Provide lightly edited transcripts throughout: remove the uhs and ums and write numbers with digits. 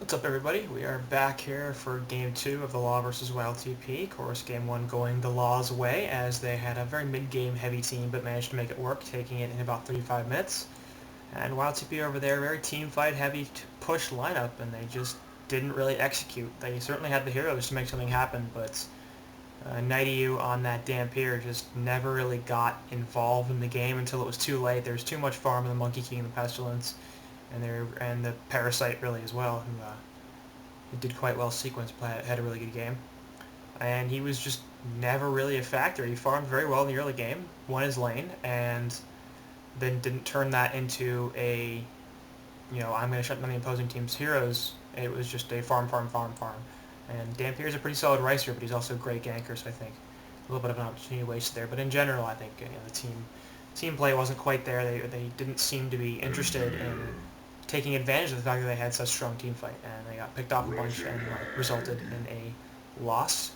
What's up, everybody? We are back here for Game 2 of the Law versus YLTP. Of course, Game 1 going the Law's way, as they had a very mid-game heavy team, but managed to make it work, taking it in about 35 minutes. And YLTP over there, very team fight heavy push lineup, and they just didn't really execute. They certainly had the heroes to make something happen, but Nighty on that damn pier just never really got involved in the game until it was too late. There was too much farm in the Monkey King and the Pestilence, and the Parasite really as well, who did quite well sequence, had a really good game. And he was just never really a factor. He farmed very well in the early game, won his lane, and then didn't turn that into I'm going to shut down the opposing team's heroes. It was just a farm, farm, farm, farm. And Dampier's a pretty solid ricer, but he's also a great ganker, so I think a little bit of an opportunity wasted there. But in general, I think the team play wasn't quite there. They didn't seem to be interested in taking advantage of the fact that they had such strong team fight, and they got picked off a bunch and resulted in a loss.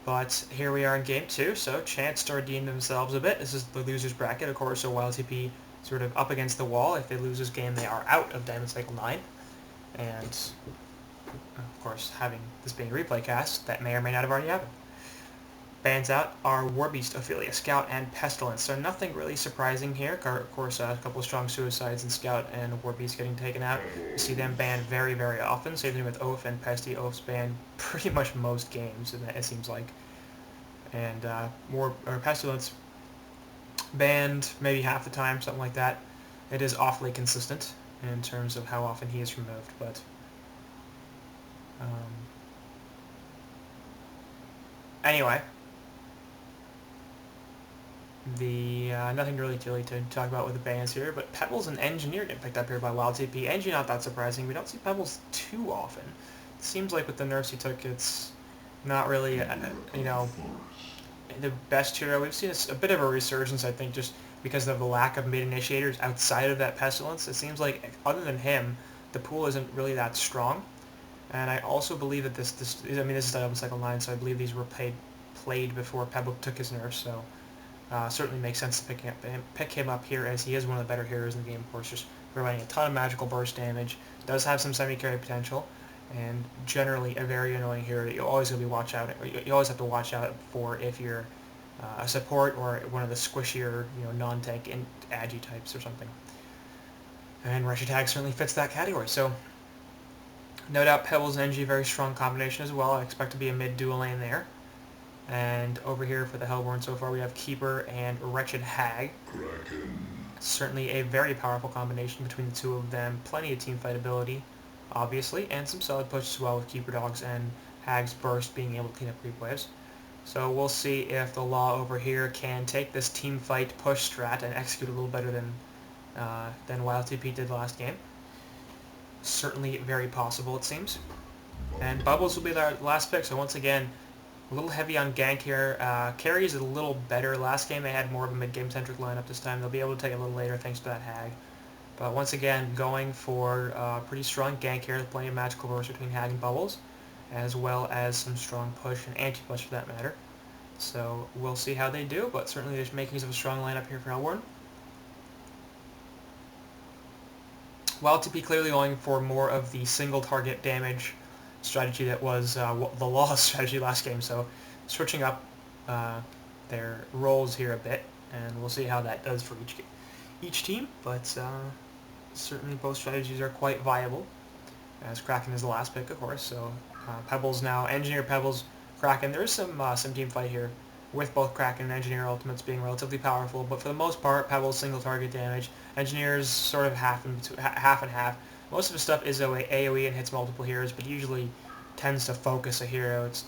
But here we are in Game 2, so chance to redeem themselves a bit. This is the loser's bracket, of course, so YLTP sort of up against the wall. If they lose this game, they are out of Diamond Cycle 9. And, of course, having this being a replay cast, that may or may not have already happened. Bans out are Warbeast, Ophelia, Scout, and Pestilence. So nothing really surprising here. Of course, a couple of strong suicides in Scout and Warbeast getting taken out. You see them banned very, very often. Same thing with Oaf and Pesty. Oaf's banned pretty much most games, it seems like. And Pestilence banned maybe half the time, something like that. It is awfully consistent in terms of how often he is removed, but anyway. Nothing really to talk about with the bans here, but Pebbles and Engineer get picked up here by YLTP. Engineer, not that surprising. We don't see Pebbles too often. It seems like with the nerfs he took, it's not really, the best hero. We've seen a bit of a resurgence, I think, just because of the lack of mid-initiators outside of that Pestilence. It seems like, other than him, the pool isn't really that strong. And I also believe that this is Diamond Cycle 9, so I believe these were played before Pebble took his nerfs, so certainly makes sense to pick him up here, as he is one of the better heroes in the game, of course, just providing a ton of magical burst damage, does have some semi-carry potential, and generally a very annoying hero that you always have to watch out for if you're a support or one of the squishier, non-tank agi types or something. And Rush Attack certainly fits that category, so no doubt Pebbles and NG, very strong combination as well. I expect to be a mid-dual lane there. And over here for the Hellborn so far we have Keeper and Wretched Hag. Certainly a very powerful combination between the two of them. Plenty of teamfight ability, obviously, and some solid push as well with Keeper Dogs and Hag's Burst being able to clean up creep waves. So we'll see if the Law over here can take this teamfight push strat and execute a little better than YLTP did last game. Certainly very possible, it seems. And Bubbles will be their last pick, so once again, a little heavy on gank here. Carry is a little better. Last game they had more of a mid-game centric lineup. This time they'll be able to take it a little later thanks to that Hag. But once again, going for pretty strong gank here. Plenty of magical burst between Hag and Bubbles, as well as some strong push and anti-push for that matter. So we'll see how they do, but certainly there's makings of a strong lineup here for Hellborn. YLTP clearly going for more of the single target damage strategy that was the Law's strategy last game, so switching up their roles here a bit, and we'll see how that does for each team, but certainly both strategies are quite viable, as Kraken is the last pick, of course, so Pebbles now, Engineer, Pebbles, Kraken. There is some team fight here with both Kraken and Engineer ultimates being relatively powerful, but for the most part, Pebbles single target damage, Engineer's sort of half and half. Most of his stuff is AoE and hits multiple heroes, but usually tends to focus a hero. It's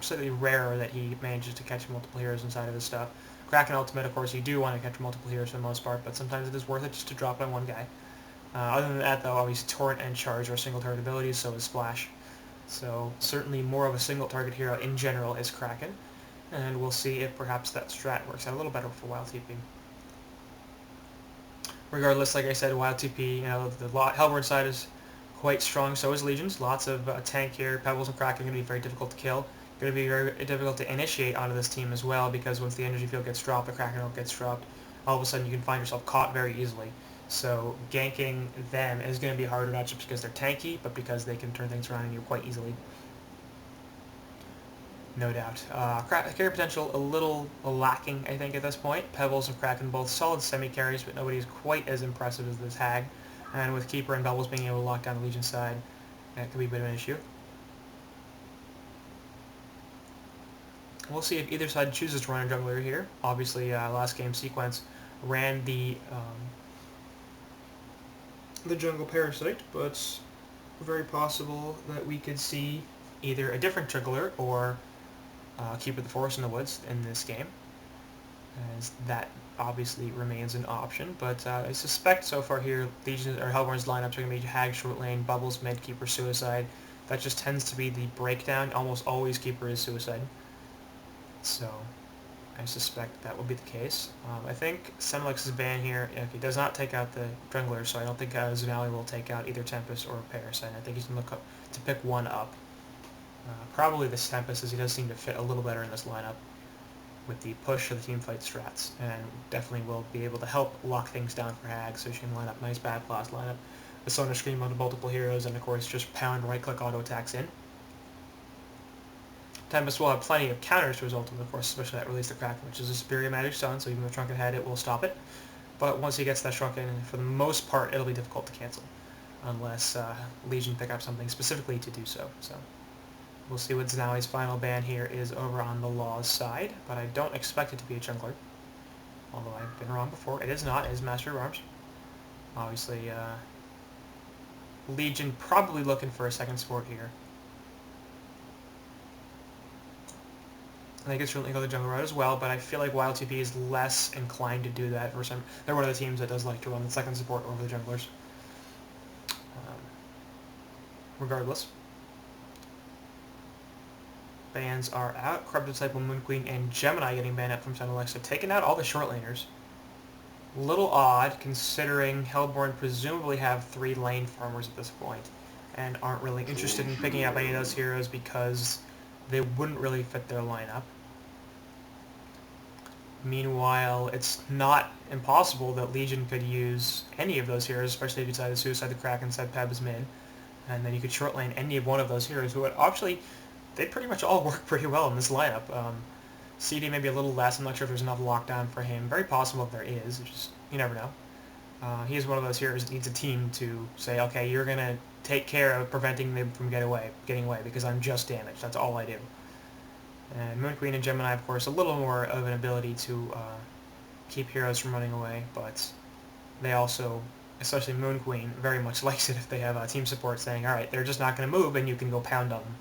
slightly rarer that he manages to catch multiple heroes inside of his stuff. Kraken Ultimate, of course, you do want to catch multiple heroes for the most part, but sometimes it is worth it just to drop on one guy. Other than that, though, obviously Torrent and Charge are single target abilities, so is Splash. So certainly more of a single target hero in general is Kraken, and we'll see if perhaps that strat works out a little better for YLTP. Regardless, like I said, YLTP, the Hellborn side is quite strong, so is Legions. Lots of tank here. Pebbles and Kraken are going to be very difficult to kill. Going to be very difficult to initiate onto this team as well, because once the energy field gets dropped, the Kraken ult gets dropped, all of a sudden you can find yourself caught very easily. So ganking them is going to be harder, not just because they're tanky, but because they can turn things around on you quite easily. No doubt. Carry potential a little lacking, I think, at this point. Pebbles and Kraken both solid semi-carries, but nobody's quite as impressive as this Hag. And with Keeper and Bubbles being able to lock down the Legion side, that could be a bit of an issue. We'll see if either side chooses to run a jungler here. Obviously, last game sequence ran the jungle parasite, but very possible that we could see either a different jungler or Keeper the Forest in the Woods in this game, as that obviously remains an option. But I suspect so far here, Legion or Hellborn's lineups are going to be Hag short lane, Bubbles mid, Keeper suicide. That just tends to be the breakdown. Almost always Keeper is suicide. So I suspect that will be the case. I think Semlex's ban here, he does not take out the jungler, so I don't think Zanali will take out either Tempest or Parasite. I think he's going to look to pick one up. Probably this Tempest, as he does seem to fit a little better in this lineup with the push of the teamfight strats, and definitely will be able to help lock things down for Hag, so she can line up nice bad class lineup. The Sonar Scream onto multiple heroes, and of course just pound right-click auto attacks in. Tempest will have plenty of counters to his ultimate, of course, especially that release the Kraken, which is a superior magic stone, so even with Shrunken Head, it will stop it. But once he gets that Shrunken, for the most part, it'll be difficult to cancel, unless Legion pick up something specifically to do so. So we'll see what Zanali's final ban here is over on the Law's side, but I don't expect it to be a jungler, although I've been wrong before. It is not. It is Master of Arms. Obviously, Legion probably looking for a second support here. I think it's certainly go the jungle route as well, but I feel like YLTP is less inclined to do that. For some, they're one of the teams that does like to run the second support over the junglers. Regardless, bans are out. Corrupted Disciple, Moon Queen, and Gemini getting banned up from Sentinel, so taking out all the short laners. Little odd, considering Hellborn presumably have 3 lane farmers at this point, and aren't really interested in picking up any of those heroes because they wouldn't really fit their lineup. Meanwhile, it's not impossible that Legion could use any of those heroes, especially if you decide to Suicide the Kraken, set Peb's mid, and then you could short lane any of one of those heroes who would actually, they pretty much all work pretty well in this lineup. CD maybe a little less, I'm not sure if there's enough lockdown for him. Very possible if there is, just, you never know. He is one of those heroes that needs a team to say, okay, you're going to take care of preventing them from getting away, because I'm just damaged. That's all I do. And Moon Queen and Gemini, of course, a little more of an ability to keep heroes from running away, but they also, especially Moon Queen, very much likes it if they have team support saying, alright, they're just not going to move, and you can go pound on them.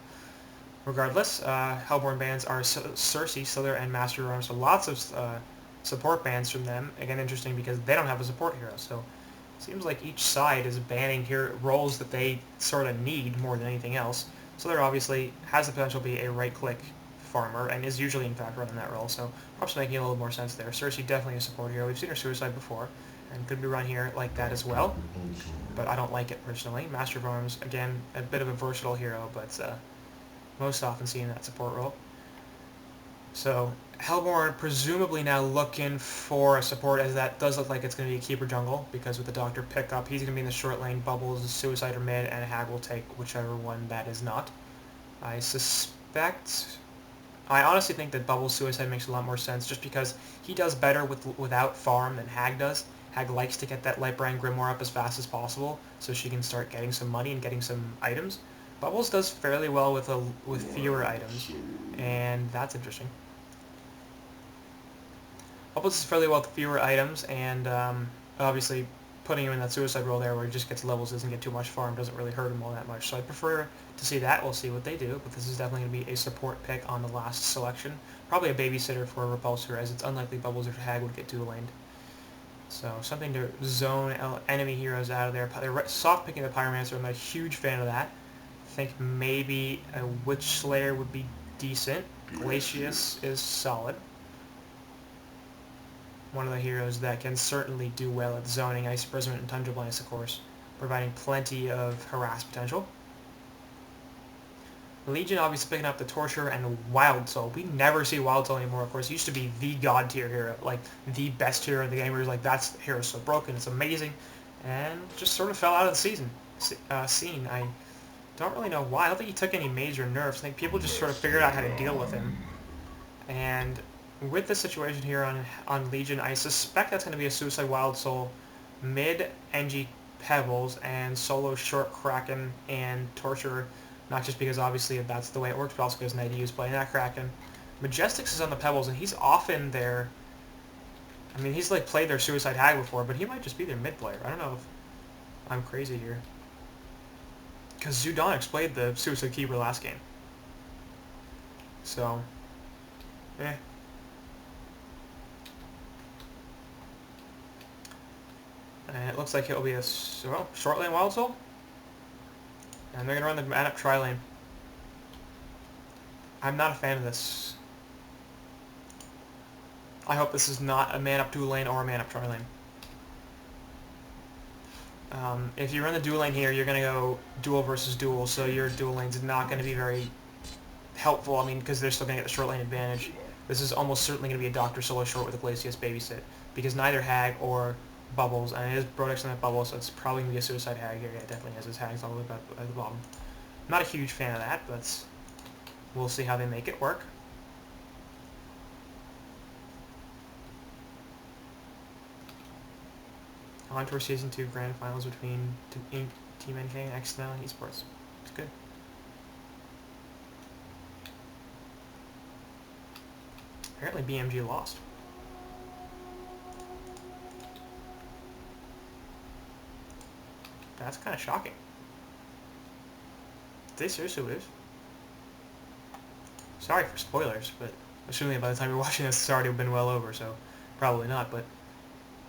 Regardless, Hellborn bans are Cersei, Slither, and Master of Arms, so lots of support bans from them. Again, interesting because they don't have a support hero, so it seems like each side is banning roles that they sort of need more than anything else. Slither obviously has the potential to be a right-click farmer, and is usually in fact running that role, so perhaps making a little more sense there. Cersei definitely a support hero. We've seen her suicide before, and could be run here like that as well, but I don't like it personally. Master of Arms, again, a bit of a versatile hero, but most often seen in that support role. So Hellborn presumably now looking for a support, as that does look like it's going to be a Keeper jungle, because with the Doctor pickup, he's going to be in the short lane, Bubbles, Suicide or mid, and Hag will take whichever one that is not. I honestly think that Bubbles Suicide makes a lot more sense, just because he does better without farm than Hag does. Hag likes to get that Lightbrand Grimoire up as fast as possible, so she can start getting some money and getting some items. Bubbles does fairly well with fewer items, and that's interesting. Bubbles does fairly well with fewer items, and obviously putting him in that suicide role there where he just gets levels, doesn't get too much farm, doesn't really hurt him all that much. So I prefer to see that. We'll see what they do, but this is definitely going to be a support pick on the last selection. Probably a babysitter for a Repulsor, as it's unlikely Bubbles or Hag would get dual-laned. So something to zone enemy heroes out of there. They're soft picking the Pyromancer. I'm not a huge fan of that. I think maybe a Witch Slayer would be decent. Glacius is solid. One of the heroes that can certainly do well at zoning. Ice Imprisonment and Tundra Blast, of course, providing plenty of harass potential. Legion obviously picking up the Torture and Wild Soul. We never see Wild Soul anymore, of course. He used to be the god tier hero, like the best hero in the game, where he's like, that's hero's so broken, it's amazing. and just sort of fell out of the scene. I don't really know why. I don't think he took any major nerfs. I think people just sort of figured out how to deal with him. And with the situation here on Legion, I suspect that's going to be a Suicide Wild Soul mid NG Pebbles and solo short Kraken and Torture, not just because obviously that's the way it works, but also because Nighty is playing that Kraken. Majestics is on the Pebbles, and he's often their... I mean, he's like played their Suicide Hag before, but he might just be their mid player. I don't know if I'm crazy here. Because Zudonix played the Suicide Keeper last game. So, eh. And it looks like it'll be a short lane Wild Soul. And they're going to run the man-up tri-lane. I'm not a fan of this. I hope this is not a man-up dual lane or a man-up tri-lane. If you run the dual lane here, you're going to go dual versus dual, so your dual lane's not going to be very helpful. I mean, because they're still going to get the short lane advantage. This is almost certainly going to be a Doctor solo short with a Glacius babysit, because neither Hag or Bubbles, and it is Brodex on that Bubble, so it's probably going to be a Suicide Hag here. Yeah, it definitely has his Hags all the way back at the bottom. Not a huge fan of that, but we'll see how they make it work. HoN Tour Season 2 Grand Finals between Team NK and XNL and Esports. It's good. Apparently BMG lost. That's kind of shocking. Did they seriously lose? Sorry for spoilers, but assuming by the time you're watching this, it's already been well over, so probably not, but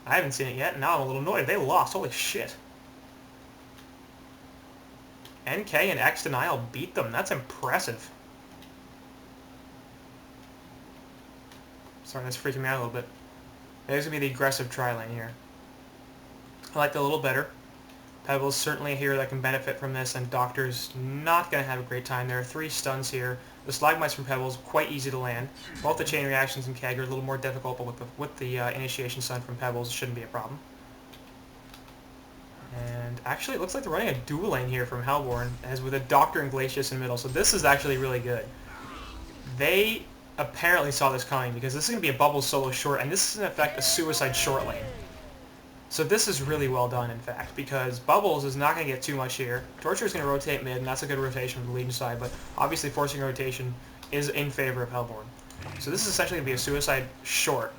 I haven't seen it yet, and now I'm a little annoyed. They lost. Holy shit. NK and X Denial beat them. That's impressive. Sorry, that's freaking me out a little bit. There's going to be the aggressive tri-lane here. I like that a little better. Pebble's certainly a hero that can benefit from this, and Doctor's not going to have a great time. There are 3 stuns here. The Slagmites from Pebbles, quite easy to land. Both the chain reactions in Keg are a little more difficult, but with the initiation stun from Pebbles, it shouldn't be a problem. And actually, it looks like they're running a dual lane here from Hellborn, as with a Doctor and Glacius in the middle, so this is actually really good. They apparently saw this coming, because this is going to be a Bubbles solo short, and this is in effect a Suicide short lane. So this is really well done, in fact, because Bubbles is not going to get too much here. Torture is going to rotate mid, and that's a good rotation from the Legion side, but obviously forcing rotation is in favor of Hellborn. So this is essentially going to be a Suicide short,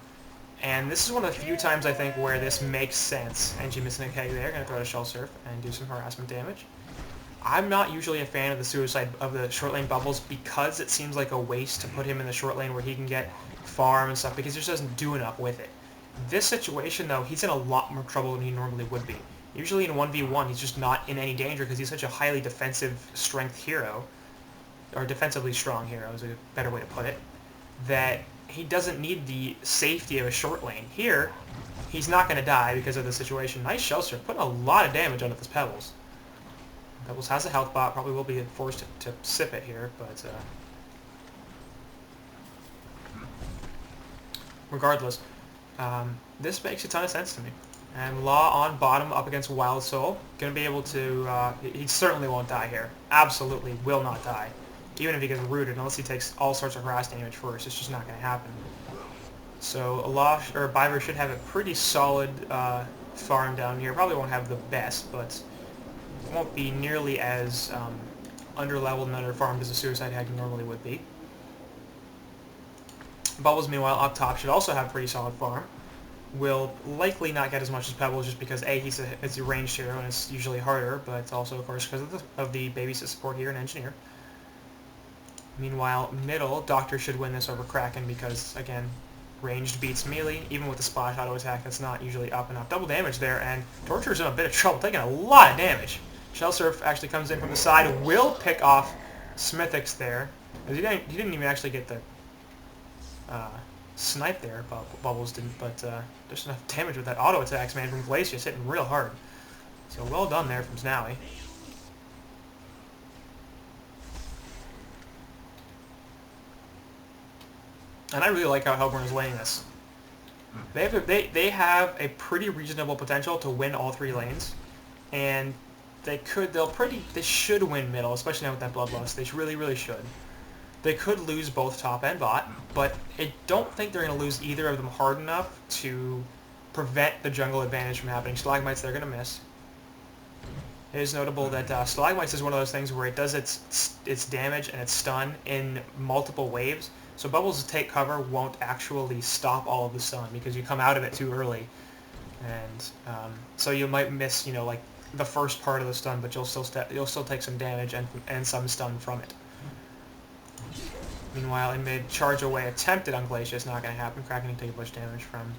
and this is one of the few times, I think, where this makes sense. NG missing a Keg there, going to throw a Shell Surf and do some harassment damage. I'm not usually a fan of the Suicide of the short lane Bubbles because it seems like a waste to put him in the short lane where he can get farm and stuff, because he just doesn't do enough with it. This situation, though, he's in a lot more trouble than he normally would be. Usually in 1v1, he's just not in any danger because he's such a highly defensive strength hero, or defensively strong hero is a better way to put it, that he doesn't need the safety of a short lane. Here, he's not going to die because of the situation. Nice Shell Surf, putting a lot of damage onto this Pebbles. Pebbles has a health bot, probably will be forced to sip it here, but regardless, this makes a ton of sense to me. And Law on bottom up against Wild Soul. Going to be able to... he certainly won't die here. Absolutely will not die. Even if he gets rooted, unless he takes all sorts of harass damage first. It's just not going to happen. So Law or Biver should have a pretty solid farm down here. Probably won't have the best, but won't be nearly as underleveled and underfarmed as a Suicide Hag normally would be. Bubbles, meanwhile, up top should also have pretty solid farm. Will likely not get as much as Pebbles just because, A, he's a ranged hero and it's usually harder, but it's also, of course, because of the babysit support here and Engineer. Meanwhile, middle, Doctor should win this over Kraken because, again, ranged beats melee. Even with the splash auto attack, that's not usually up and up. Double damage there, and Torture's in a bit of trouble, taking a lot of damage. Shell Surf actually comes in from the side, will pick off Smithix there. He didn't even actually get the snipe there, Bubbles didn't, but just enough damage with that auto attacks, man, from Glacius, hitting real hard. So well done there from Snowy. And I really like how Hellborn is laying this. They have a pretty reasonable potential to win all 3 lanes, and they should win middle, especially now with that bloodlust. They really should. They could lose both top and bot, but I don't think they're going to lose either of them hard enough to prevent the jungle advantage from happening. Stalagmites they're going to miss. It is notable that Stalagmites is one of those things where it does its damage and its stun in multiple waves. So Bubbles' take cover won't actually stop all of the stun because you come out of it too early. And so you might miss, you know, like the first part of the stun, but you'll still take some damage and some stun from it. Meanwhile, in mid, charge away attempted on Glacius, not going to happen. Kraken can take a bunch of damage from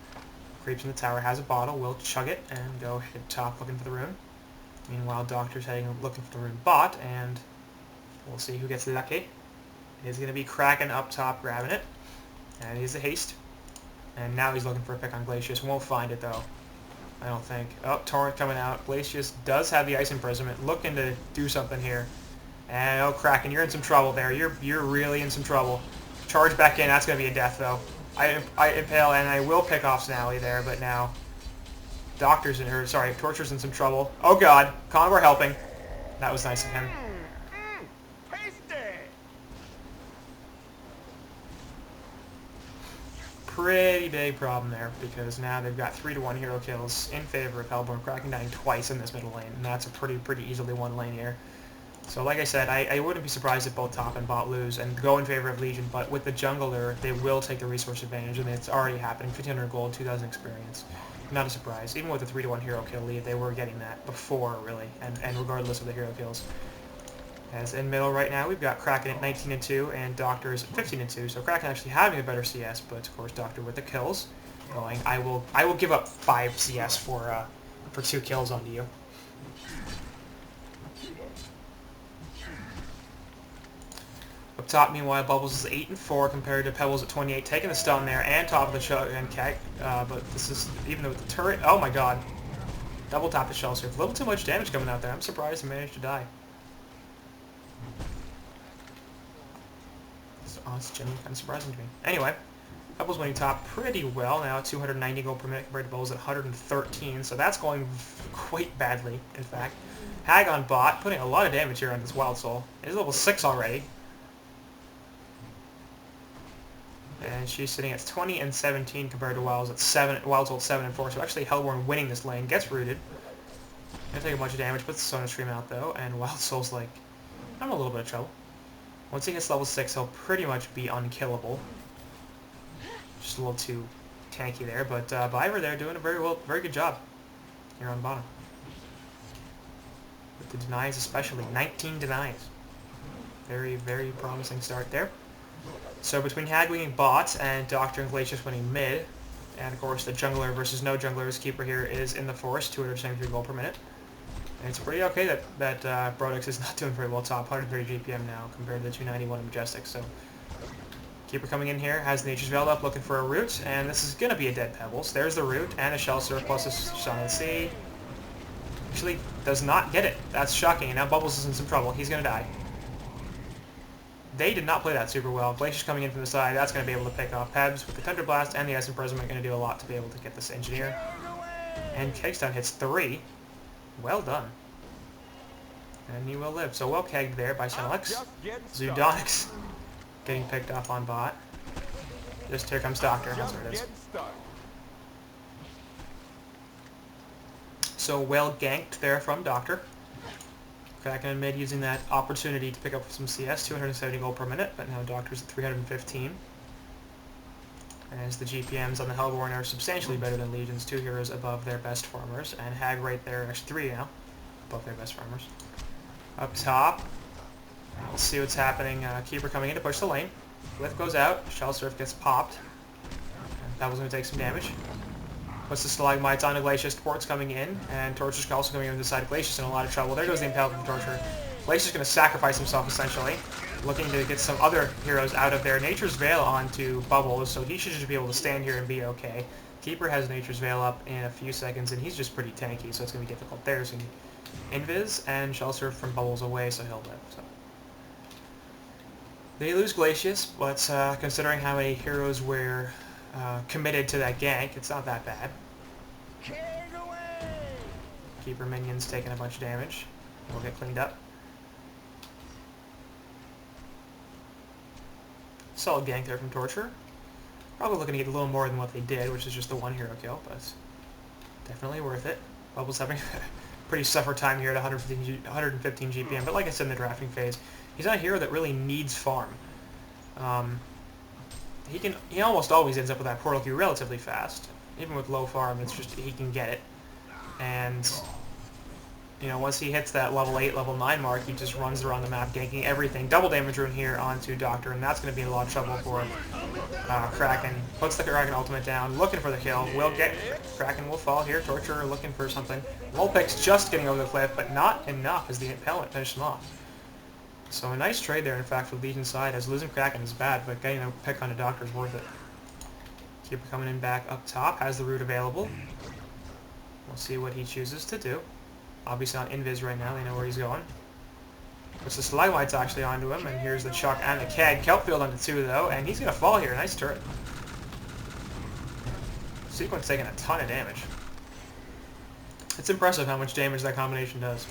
creeps in the tower, has a bottle, will chug it, and go hit top looking for the rune. Meanwhile, Doctor's looking for the rune bot, and we'll see who gets lucky. It is going to be Kraken up top grabbing it, and he's a haste. And now he's looking for a pick on Glacius. Won't find it, though. I don't think. Oh, Torrent coming out. Glacius does have the Ice Imprisonment, looking to do something here. And oh, Kraken, you're in some trouble there. You're really in some trouble. Charge back in. That's going to be a death, though. I impale, and I will pick off Snally there, but now Torture's in some trouble. Oh God, Convor helping. That was nice of him. Pretty big problem there, because now they've got 3-to-1 hero kills in favor of Hellborn. Kraken dying twice in this middle lane, and that's a pretty easily won lane here. So like I said, I wouldn't be surprised if both top and bot lose and go in favor of Legion, but with the jungler, they will take the resource advantage, and it's already happening. 1,500 gold, 2,000 experience. Not a surprise. Even with the 3-to-1 hero kill lead, they were getting that before, really, and regardless of the hero kills. As in middle right now, we've got Kraken at 19-2 and Doctor's 15-2, so Kraken actually having a better CS, but of course Doctor with the kills. Going, I will give up 5 CS for 2 kills onto you. Up top, meanwhile, Bubbles is 8-4 compared to Pebbles at 28, taking the stun there and top of the shell and keg. But this is even with the turret. Oh my God! Double tap the shell surf. A little too much damage coming out there. I'm surprised he managed to die. It's genuinely kind of surprising to me. Anyway, Pebbles winning top pretty well now at 290 gold per minute compared to Bubbles at 113. So that's going quite badly, in fact. Hag on bot, putting a lot of damage here on this Wild Soul. It is level 6 already. And she's sitting at 20 and 17 compared to Wild's at 7 and 4. So actually Hellborn winning this lane, gets rooted. Gonna take a bunch of damage, puts the Sonar Stream out though, and Wild Soul's like, I'm in a little bit of trouble. Once he gets level 6, he'll pretty much be unkillable. Just a little too tanky there, but Biver there doing a very good job here on the bottom. With the denies especially, 19 denies. Very promising start there. So between Hag winning bot and Doctor and Glacius winning mid, and of course the jungler versus no jungler's keeper here is in the forest, 273 gold per minute. And it's pretty okay that Brodix is not doing very well top, 130 GPM now compared to the 291 in Majestic. So keeper coming in here, has Nature's Veil up, looking for a root, and this is going to be a dead Pebbles. There's the root, and a Shell Surf plus a Sun of the Sea. Actually, does not get it. That's shocking, and now Bubbles is in some trouble. He's going to die. They did not play that super well. Glacier's coming in from the side. That's going to be able to pick off Pebs with the Thunder Blast and the Ice Imprisonment. Going to do a lot to be able to get this Engineer. And Kegstone hits 3. Well done. And he will live. So well kegged there by Senelix. Zudonix getting picked off on bot. Just here comes Doctor. That's where it is. So well ganked there from Doctor. Kraken in mid using that opportunity to pick up some CS, 270 gold per minute, but now Doctor's at 315. As the GPMs on the Hellborn are substantially better than Legion's, 2 heroes above their best farmers, and Hag right there, actually 3 now, above their best farmers. Up top, we'll see what's happening. Keeper coming in to push the lane. Glyph goes out, Shell Surf gets popped, and that was going to take some damage. Puts the Stalagmites on Glacius, Port's coming in, and Torture's also coming in the side of Glacius in a lot of trouble. There goes the Impale from Torture. Glacius going to sacrifice himself, essentially, looking to get some other heroes out of there. Nature's Veil onto Bubbles, so he should just be able to stand here and be okay. Keeper has Nature's Veil up in a few seconds, and he's just pretty tanky, so it's going to be difficult. There's an Invis, and Shell Surf from Bubbles away, so he'll live. So they lose Glacius, but considering how many heroes were committed to that gank. It's not that bad. Keeper minions taking a bunch of damage. We'll get cleaned up. Solid gank there from Torture. Probably looking to get a little more than what they did, which is just the one hero kill, but definitely worth it. Bubbles having a pretty suffer time here at 115 GPM, but like I said in the drafting phase, he's not a hero that really needs farm. He almost always ends up with that portal queue relatively fast. Even with low farm, it's just he can get it. And you know, once he hits that level 8, level 9 mark, he just runs around the map ganking everything. Double damage rune here onto Doctor, and that's going to be in a lot of trouble for Kraken. Puts the Kraken ultimate down, looking for the kill. Will get Kraken will fall here. Torture looking for something. Lulpic's just getting over the cliff, but not enough as the Impalement finished him off. So a nice trade there, in fact, for Legion's side, as losing Kraken is bad, but getting a pick on a Doctor is worth it. Keeper coming in back up top, has the root available. We'll see what he chooses to do. Obviously on invis right now, they know where he's going. Puts the Stalagmites actually onto him, and here's the Chuck and the Keg. Kelpfield onto 2 though, and he's going to fall here. Nice turret. Sequence taking a ton of damage. It's impressive how much damage that combination does.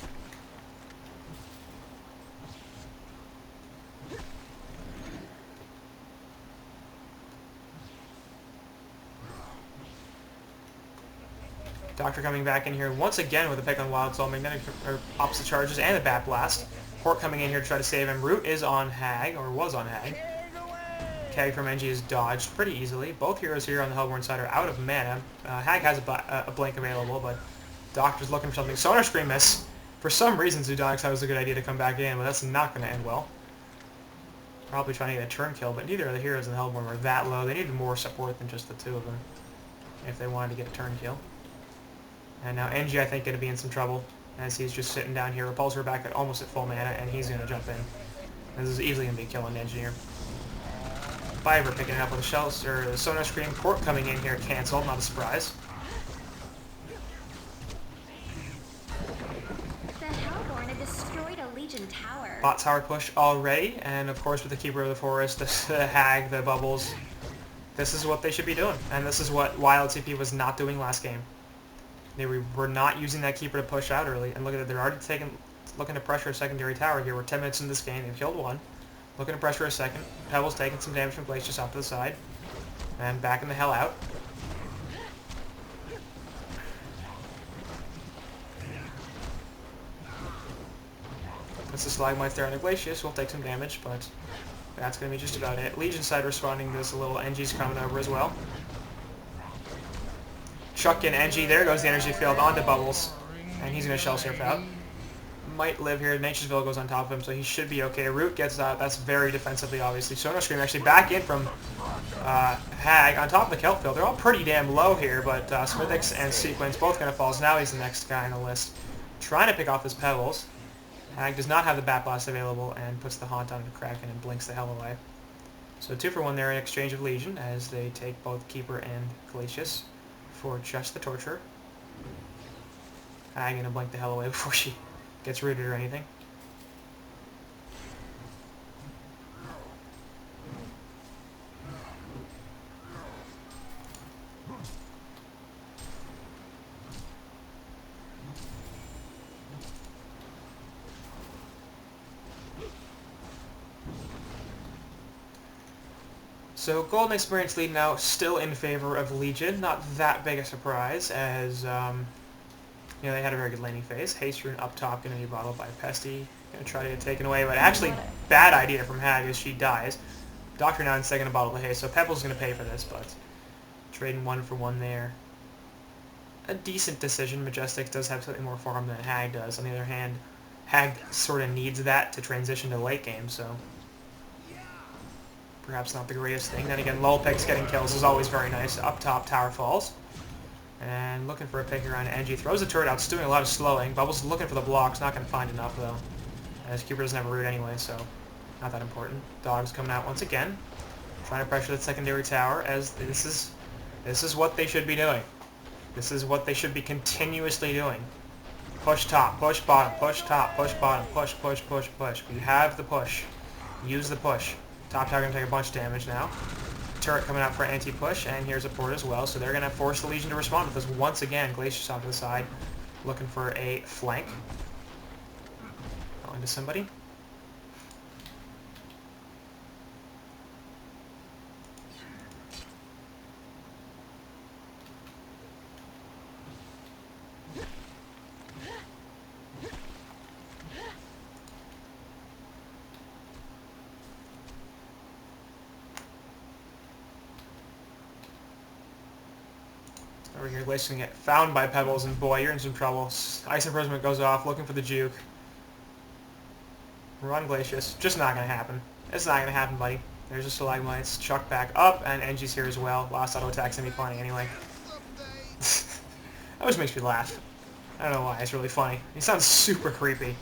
Doctor coming back in here once again with a pick on Wild Soul, Magnetic or Opposite Charges, and a Bat Blast. Port coming in here to try to save him. Root is on Hag, or was on Hag. Keg from NG is dodged pretty easily. Both heroes here on the Hellborn side are out of mana. Hag has a blink available, but Doctor's looking for something. Sonar Scream miss. For some reason, Zudonic thought it was a good idea to come back in, but that's not going to end well. Probably trying to get a turn kill, but neither of the heroes in the Hellborn were that low. They needed more support than just the 2 of them if they wanted to get a turn kill. And now NG, I think, going to be in some trouble as he's just sitting down here. Repulsor back at almost at full mana, and he's going to jump in. This is easily going to be killing Engineer. Fiver picking it up with a shells or a Sonar Scream. Port coming in here, canceled, not a surprise. The Hellborn have destroyed a Legion tower. Bot tower push already, and of course with the Keeper of the Forest, the Hag, the Bubbles. This is what they should be doing, and this is what YLTP was not doing last game. They were not using that Keeper to push out early, and look at it, they're already looking to pressure a secondary tower here. We're 10 minutes in this game, they've killed 1. Looking to pressure a second. Pebble's taking some damage from Glacius off to the side. And backing the hell out. Puts the Stalagmites there on the Glacius, we'll take some damage, but that's going to be just about it. Legion side responding to this a little. NG's coming over as well. Chuck in NG, there goes the energy field onto Bubbles, and he's going to shell surf out. Might live here. Nature's Veil goes on top of him, so he should be okay. Root gets out. That's very defensively, obviously. Sonar Scream actually back in from Hag on top of the Kelp field. They're all pretty damn low here, but Smithix and Sequence both going to fall. So now he's the next guy on the list. Trying to pick off his Pebbles. Hag does not have the Bat Blast available and puts the Haunt onto Kraken and blinks the hell away. So 2 for 1 there in exchange of Legion as they take both Keeper and Glacius for just the Torture. Hag going to blink the hell away before she gets rooted or anything. So Golden Experience lead now still in favor of Legion. Not that big a surprise as you know, they had a very good laning phase. Haste Rune up top going to be bottled by Pesty. Going to try to get taken away, but actually bad idea from Hag as she dies. Doctor now instead going to bottle the Haste, so Pebble's going to pay for this, but trading 1 for 1 there. A decent decision. Majestic does have slightly more farm than Hag does. On the other hand, Hag sort of needs that to transition to late game, so perhaps not the greatest thing. Then again, Lulpix getting kills is always very nice. Up top, tower falls. And looking for a pick around NG. Throws the turret out. It's doing a lot of slowing. Bubbles looking for the blocks. Not going to find enough, though. As Keeper doesn't have a root anyway, so not that important. Dog's coming out once again. Trying to pressure the secondary tower, as this is what they should be doing. This is what they should be continuously doing. Push top, push bottom, push top, push bottom, push, push, push, push. We have the push. Use the push. Top tower going to take a bunch of damage now. turret coming out for anti-push, and here's a port as well, so they're going to force the Legion to respond with this once again. Glacier's off to the side, looking for a flank. Going to somebody. Over here, Glacier's gonna get found by Pebbles, and boy, you're in some trouble. Ice Imprisonment goes off, looking for the juke. Run, Glacius. Just not gonna happen. It's not gonna happen, buddy. There's the Stalagmites. Chuck back up, and NG's here as well. Last auto attack's gonna be funny anyway. That always makes me laugh. I don't know why, it's really funny. He sounds super creepy.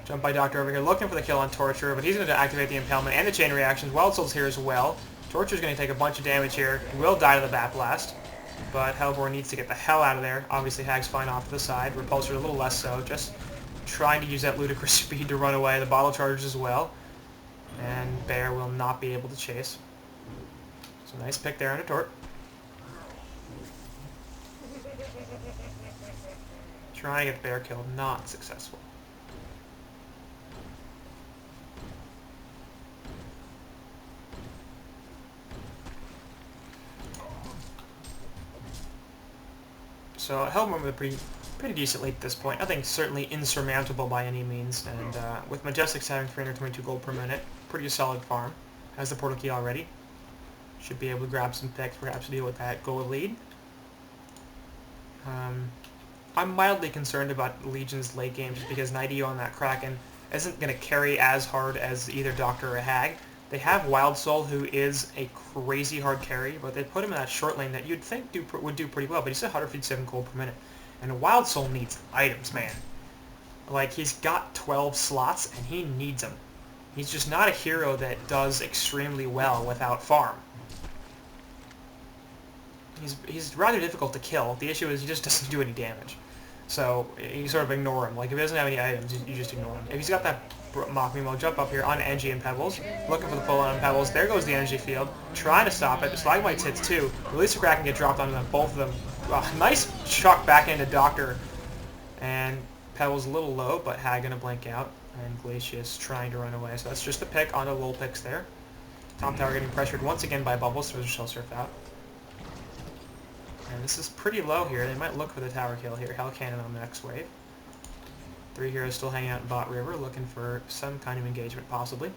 Jump by Doctor over here, looking for the kill on Torture, but he's going to activate the Impalement and the Chain Reactions. Wild Soul's here as well. Torture's going to take a bunch of damage here. He will die to the Bat Blast, but Hellborn needs to get the hell out of there. Obviously, Hag's fine off to the side. Repulsor a little less so, just trying to use that ludicrous speed to run away. The Bottle Chargers as well. And Bear will not be able to chase. So nice pick there on a Tort. Trying to get the Bear killed, not successful. So Hellborn with a pretty decent lead at this point. Nothing certainly insurmountable by any means, and with Majestics having 322 gold per minute, pretty solid farm. Has the portal key already. Should be able to grab some picks, perhaps deal with that gold lead. I'm mildly concerned about Legion's late game just because 90 on that Kraken isn't going to carry as hard as either Doctor or Hag. They have Wild Soul, who is a crazy hard carry, but they put him in that short lane that you'd think would do pretty well, but he's at 157 gold per minute. And Wild Soul needs items, man. Like, he's got 12 slots, and he needs them. He's just not a hero that does extremely well without farm. He's rather difficult to kill. The issue is he just doesn't do any damage. So you sort of ignore him. Like, if he doesn't have any items, you just ignore him. If he's got that Mock Mimo, jump up here on Engie and Pebbles. Looking for the pull on Pebbles. There goes the energy field. Trying to stop it. The Stalagmites hits too. Release the Kraken, get dropped onto them, both of them. Nice chuck back into Doctor. And Pebbles a little low, but Hag gonna blink out. And Glacius trying to run away. So that's just a pick on the little picks there. Tom Tower getting pressured once again by Bubbles, so there's a Shell Surf out. And this is pretty low here. They might look for the tower kill here. Hell Cannon on the next wave. 3 heroes still hanging out in Bot River, looking for some kind of engagement, possibly.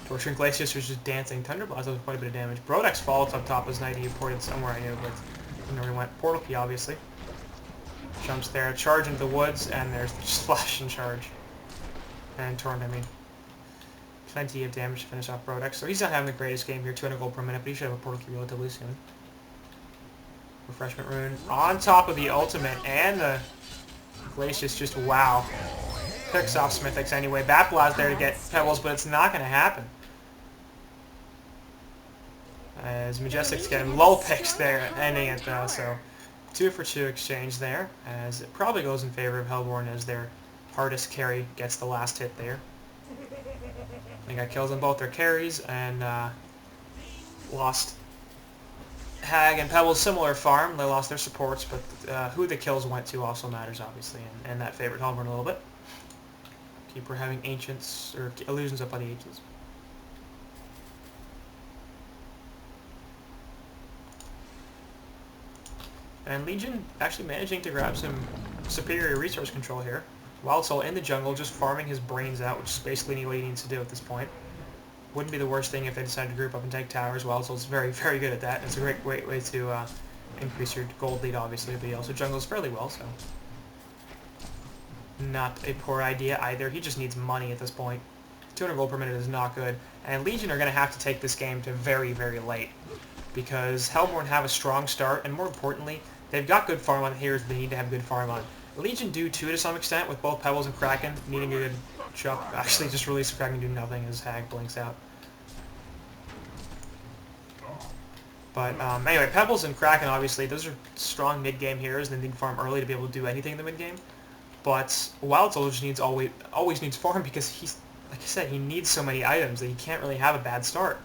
Torture and Glacius was just dancing. Thunderblast does quite a bit of damage. Brodex falls up top as 90 ported somewhere I knew, but I never went. Portal key, obviously. Jumps there, charge into the woods, and there's the splash and charge. And Torrent, I mean. Plenty of damage to finish off Brodex. So he's not having the greatest game here, 200 gold per minute, but he should have a portal key relatively soon. Refreshment Rune on top of the ultimate, and the Glacius just, wow. Picks off Smithix anyway. Bat Blast there to get Pebbles, but it's not going to happen. As Majestics getting lull picks there, ending it though, so 2 for 2 exchange there, as it probably goes in favor of Hellborn as their hardest carry gets the last hit there. They got kills on both their carries, and lost Hag and Pebbles, similar farm. They lost their supports, but who the kills went to also matters, obviously, and that favored Hellborn a little bit. Keeper having Ancients, or Illusions up by the Ancients. And Legion actually managing to grab some superior resource control here. Wild Soul in the jungle, just farming his brains out, which is basically what he needs to do at this point. Wouldn't be the worst thing if they decided to group up and take towers. Wild Soul's very, very good at that. It's a great way to increase your gold lead, obviously, but he also jungles fairly well, so not a poor idea either. He just needs money at this point. 200 gold per minute is not good, and Legion are going to have to take this game to very, very late, because Hellborn have a strong start, and more importantly, they've got good farm on heroes they need to have good farm on. Legion do too to some extent, with both Pebbles and Kraken needing a good chuck. Actually, just release the Kraken, do nothing as Hag blinks out. But anyway, Pebbles and Kraken, obviously, those are strong mid-game heroes, and they need to farm early to be able to do anything in the mid-game. But Wild Soul just needs always needs farm because he's, like I said, he needs so many items that he can't really have a bad start.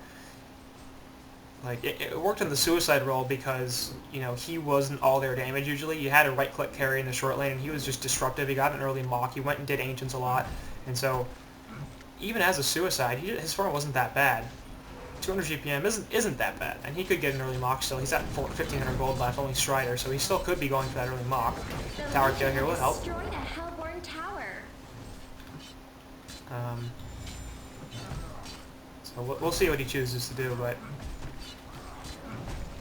Like, it worked on the suicide roll because, you know, he wasn't all their damage usually. You had a right-click carry in the short lane, and he was just disruptive. He got an early mock. He went and did Ancients a lot. And so, even as a suicide, his farm wasn't that bad. 200 GPM isn't that bad. And he could get an early mock still. He's at 1,500 gold left, only Strider, so he still could be going for that early mock. Tower kill here will help. So we'll see what he chooses to do, but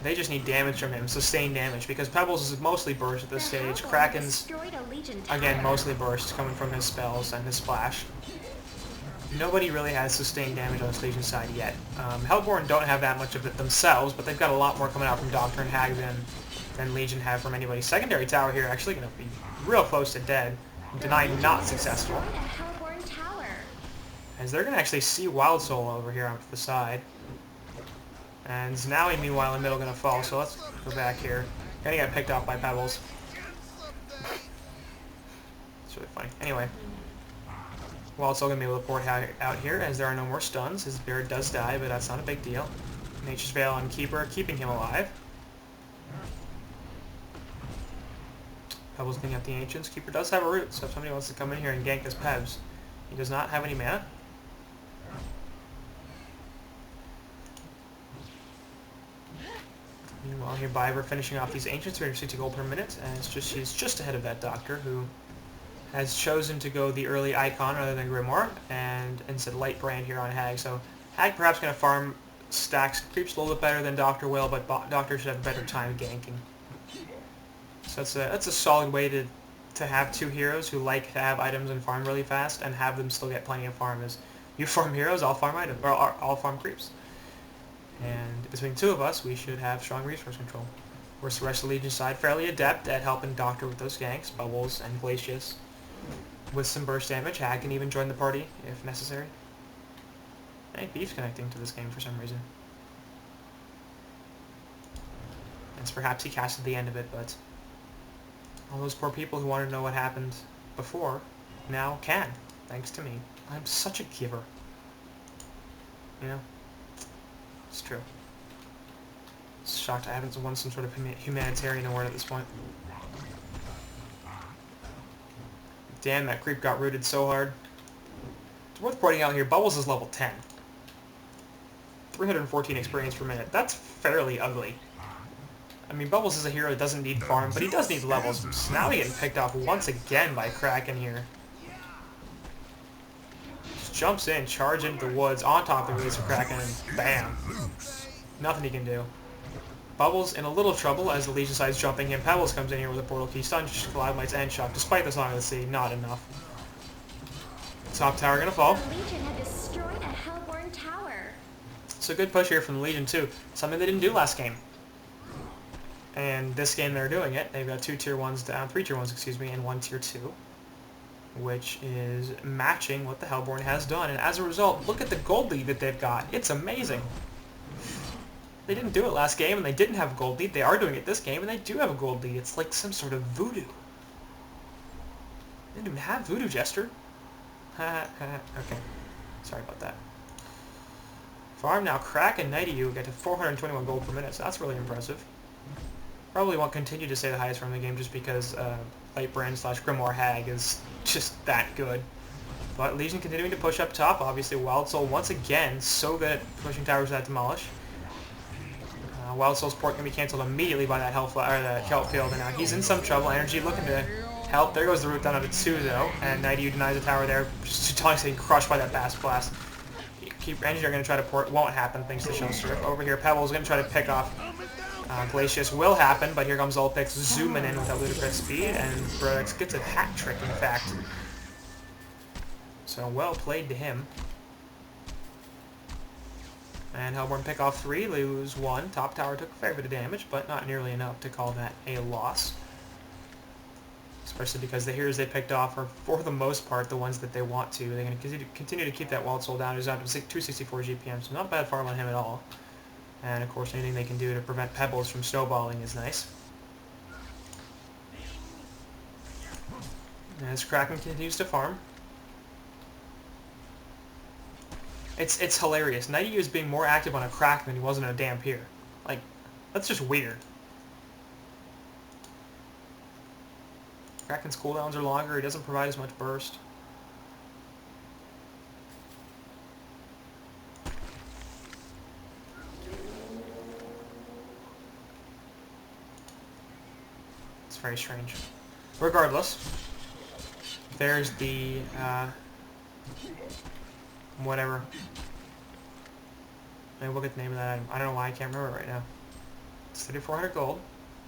they just need damage from him, sustained damage, because Pebbles is mostly burst at this stage. Kraken's, again, mostly burst, coming from his spells and his splash. Nobody really has sustained damage on this Legion side yet. Hellborn don't have that much of it themselves, but they've got a lot more coming out from Doctor and Hag than Legion have from anybody. Secondary tower here actually going to be real close to dead. Denied not successful. As they're going to actually see Wild Soul over here on the side. And Zowie, meanwhile, in the middle, going to fall, so let's go back here. Gonna get picked off by Pebbles. It's really funny. Anyway. Wild Soul going to be able to port out here, as there are no more stuns. His beard does die, but that's not a big deal. Nature's Veil on Keeper, keeping him alive. Pebbles picking up the Ancients. Keeper does have a root, so if somebody wants to come in here and gank this Pebs, he does not have any mana. Meanwhile, here Biver finishing off these Ancients, 360 gold per minute, and she's just ahead of that Doctor, who has chosen to go the early Icon rather than Grimoire, and instead Light Brand here on Hag. So Hag perhaps going to farm stacks creeps a little bit better than Doctor will, but Doctor should have a better time ganking. So that's a solid way to have two heroes who like to have items and farm really fast, and have them still get plenty of farm. Is you farm heroes, I'll farm items, or I'll farm creeps. And between the two of us, we should have strong resource control. Whereas the rest of the Legion side fairly adept at helping Doctor with those ganks, Bubbles and Glacius. With some burst damage, Hag can even join the party if necessary. Hey, Beef's connecting to this game for some reason. As perhaps he casted the end of it, but all those poor people who wanted to know what happened before now can, thanks to me. I'm such a giver. You know? It's true. Shocked I haven't won some sort of humanitarian award at this point. Damn, that creep got rooted so hard. It's worth pointing out here, Bubbles is level 10. 314 experience per minute. That's fairly ugly. I mean, Bubbles is a hero that doesn't need farm, but he does need levels. So now he's getting picked off once again by Kraken here. Just jumps in, charge into the woods, on top of the release of Kraken, and bam. Nothing he can do. Bubbles in a little trouble as the Legion side is jumping him. Pebbles comes in here with a portal key, stun, Cloud Mites, and shock. Despite the Song of the Sea, not enough. Top tower gonna fall. The Legion had destroyed a Hellborn tower. So good push here from the Legion too. Something they didn't do last game. And this game they're doing it. They've got 2 tier 1s down, 3 tier 1s, excuse me, and 1 tier 2. Which is matching what the Hellborn has done. And as a result, look at the gold lead that they've got. It's amazing. They didn't do it last game, and they didn't have a gold lead. They are doing it this game, and they do have a gold lead. It's like some sort of voodoo. They didn't even have voodoo, Jester. Okay. Sorry about that. Farm now, Crack and Nighty you get to 421 gold per minute, so that's really impressive. Probably won't continue to stay the highest farm in the game just because Light Brand / Grimoire Hag is just that good. But Legion continuing to push up top. Obviously, Wild Soul once again so good at pushing towers that demolish. Wild Soul's port can be cancelled immediately by that the Kelp Field, and now he's in some trouble. Energy looking to help. There goes the root down onto 2 though, and Nighty denies the tower there, just getting crushed by that Bass Blast. Energy are going to try to port, won't happen thanks to Shell Strip. Over here, Pebbles going to try to pick off Glacius, will happen, but here comes Ulpix zooming in with that ludicrous speed, and Brodex gets a hat trick in fact. So well played to him. And Hellborn pick off 3, lose 1. Top tower took a fair bit of damage, but not nearly enough to call that a loss. Especially because the heroes they picked off are, for the most part, the ones that they want to. They're going to continue to keep that Wild Soul down. He's down to 264 GPM, so not a bad farm on him at all. And of course, anything they can do to prevent Pebbles from snowballing is nice. As Kraken continues to farm. It's hilarious. Nighty is being more active on a Kraken than he was on a damn pier. Like, that's just weird. Kraken's cooldowns are longer. He doesn't provide as much burst. It's very strange. Regardless, there's the, whatever. Maybe we'll get the name of that item. I don't know why I can't remember it right now. It's 3,400 gold.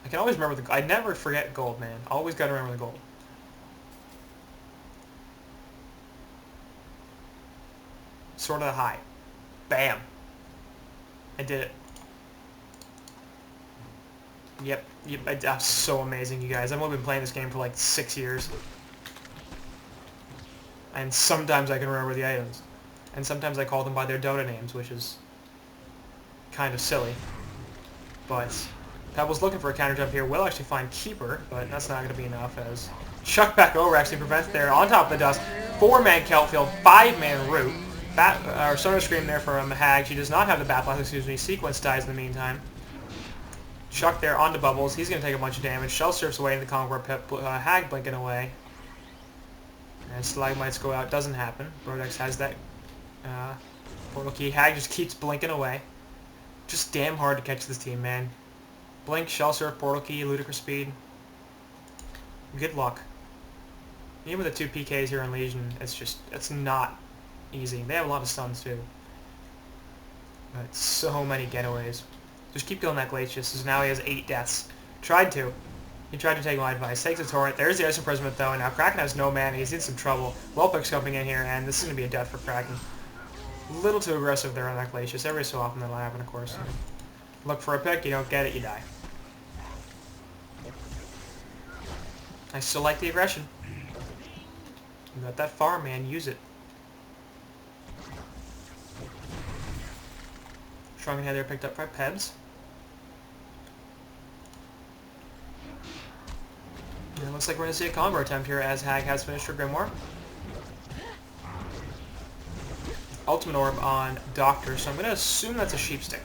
I can always remember the... I never forget gold, man. Always gotta remember the gold. Sword of the High. Bam. I did it. Yep. That's so amazing, you guys. I've only been playing this game for like 6 years. And sometimes I can remember the items. And sometimes I call them by their Dota names, which is kind of silly. But Pebble's looking for a counter jump here. Will actually find Keeper, but that's not going to be enough as Chuck back over actually prevents there on top of the dust. 4-man Keltfield, 5-man Root. Sonar Scream there from Hag. She does not have the Bat Blast, excuse me. Sequence dies in the meantime. Chuck there onto Bubbles. He's going to take a bunch of damage. Shell surfs away into the Conqueror. Hag blinking away. And Stalagmites go out. Doesn't happen. Brodex has that portal key. Hag just keeps blinking away. Just damn hard to catch this team, man. Blink, Shell surf, portal key, ludicrous speed. Good luck. Even with the 2 PKs here on Legion, it's not easy. They have a lot of stuns too. But so many getaways. Just keep killing that Glacius, now he has 8 deaths. He tried to take my advice. Takes a torrent. There's the Ice Imprisonment though, and now Kraken has no mana. He's in some trouble. Wellpick's coming in here, and this is going to be a death for Kraken. A little too aggressive there on that Glacius. Every so often that'll happen, of course. Look for a pick, you don't get it, you die. I still like the aggression. You got that farm, man. Use it. Shrunken Head there picked up by Pebs. And it looks like we're going to see a combo attempt here as Hag has finished her Grimoire. Ultimate Orb on Doctor, so I'm going to assume that's a Sheepstick.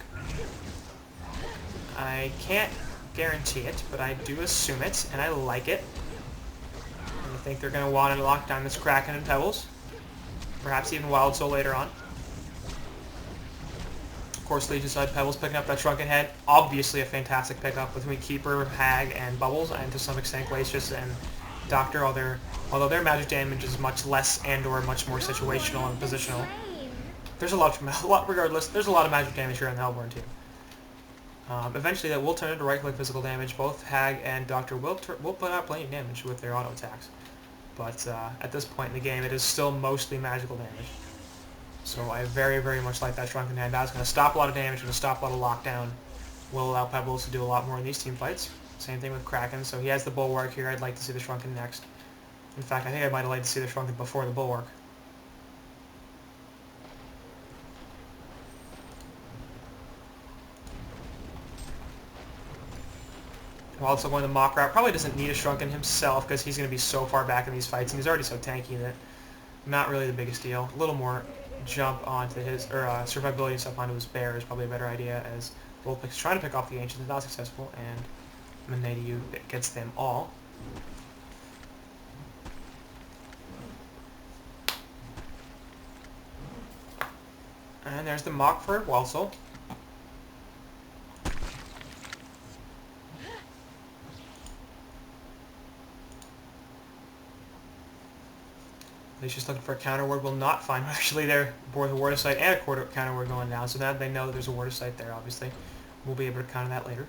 I can't guarantee it, but I do assume it, and I like it. And I think they're going to want to lock down this Kraken and Pebbles. Perhaps even Wild Soul later on. Of course, Legion side Pebbles picking up that Shrunken Head. Obviously a fantastic pickup between Keeper, Hag, and Bubbles, and to some extent Glacius and Doctor, although their magic damage is much less and/or much more situational and positional. There's regardless, there's a lot of magic damage here in the Hellborn team. Eventually that will turn into right-click physical damage. Both Hag and Doctor will put out plenty of damage with their auto attacks. But at this point in the game, it is still mostly magical damage. So I very, very much like that Shrunken Head. That's going to stop a lot of damage, going to stop a lot of lockdown. Will allow Pebbles to do a lot more in these team fights. Same thing with Kraken. So he has the Bulwark here. I'd like to see the Shrunken next. In fact, I think I might have liked to see the Shrunken before the Bulwark. While also going the Mock route, probably doesn't need a Shrunken himself because he's going to be so far back in these fights, and he's already so tanky that not really the biggest deal. A little more jump onto his, or survivability stuff onto his bear is probably a better idea, as Wolfpick's trying to pick off the Ancients, is not successful, and Manadiu gets them all. And there's the Mock for Wild Soul. He's just looking for a counter word. Will not find one. Actually, there both a word of sight and a counter word going down. So now they know that there's a word of sight there. Obviously, we'll be able to counter that later.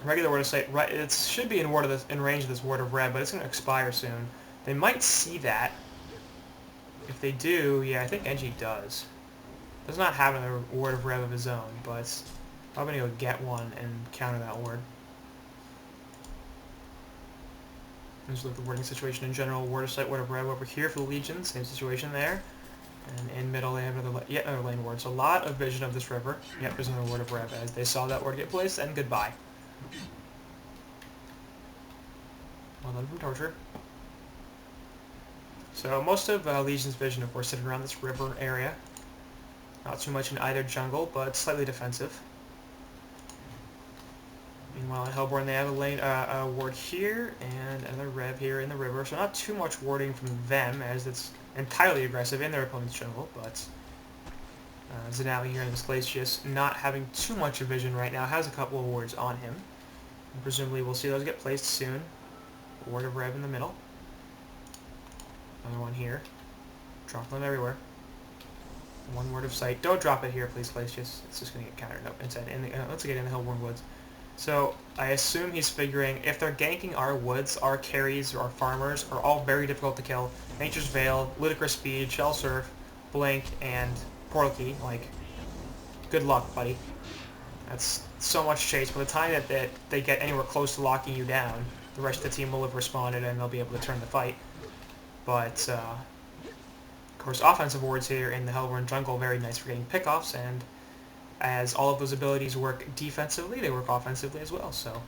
Regular word of sight. Right, it should be in range of this word of red, but it's going to expire soon. They might see that. If they do, yeah, I think NG does. Does not have another word of rev of his own, but I'm going to go get one and counter that word. Just look at the wording situation in general. Word of sight, word of rev over here for the Legion. Same situation there. And in middle they have yet another lane ward. So a lot of vision of this river. Yep, there's another word of rev as they saw that word get placed, and goodbye. Well done from Torture. So most of Legion's vision, of course, sitting around this river area. Not too much in either jungle, but slightly defensive. Meanwhile, at Hellborn, they have a ward here and another rev here in the river, so not too much warding from them, as it's entirely aggressive in their opponent's jungle, but Zanali here in this Glacius, not having too much of vision right now, has a couple of wards on him. And presumably we'll see those get placed soon. A ward of rev in the middle. Another one here. Drop them everywhere. One word of sight. Don't drop it here, please, Glacius. It's just going to get countered. Nope, instead, let's get in the Hellborn Woods. So, I assume he's figuring, if they're ganking our woods, our carries, or our farmers are all very difficult to kill. Nature's Veil, Ludicrous Speed, Shell Surf, Blink, and Portal Key. Like, good luck, buddy. That's so much chase. By the time that they get anywhere close to locking you down, the rest of the team will have responded and they'll be able to turn the fight. But, of course, offensive wards here in the Hellborn jungle, very nice for getting pickoffs, and as all of those abilities work defensively, they work offensively as well, so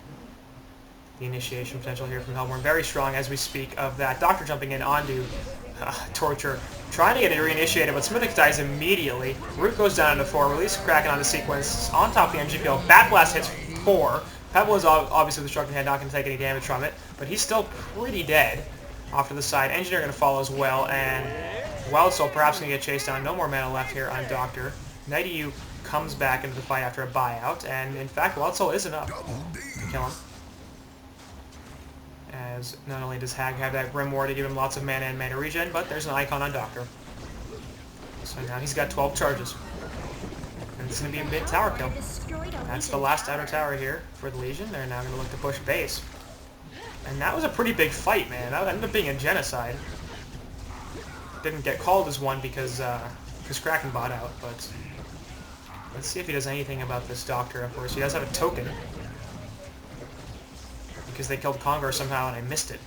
the initiation potential here from Hellborn very strong as we speak of that. Doctor jumping in onto Torture, trying to get it reinitiated, but Smithick dies immediately. Root goes down into 4, release Kraken on the sequence, on top of the energy field, Bat Blast hits 4. Pebble is obviously with the Struck Head, not going to take any damage from it, but he's still pretty dead. Off to the side, Engineer going to follow as well, and Wild Soul perhaps going to get chased down. No more mana left here on Doctor. Nighty U comes back into the fight after a buyout, and in fact, Wild Soul is enough to kill him. As not only does Hag have that Grim War to give him lots of mana and mana regen, but there's an icon on Doctor. So now he's got 12 charges. And it's going to be a mid-tower kill. That's the last outer tower here for the Legion. They're now going to look to push base. And that was a pretty big fight, man. That ended up being a genocide. Didn't get called as one because Kraken bought out, but let's see if he does anything about this Doctor. Of course, he does have a token because they killed Congar somehow and I missed it.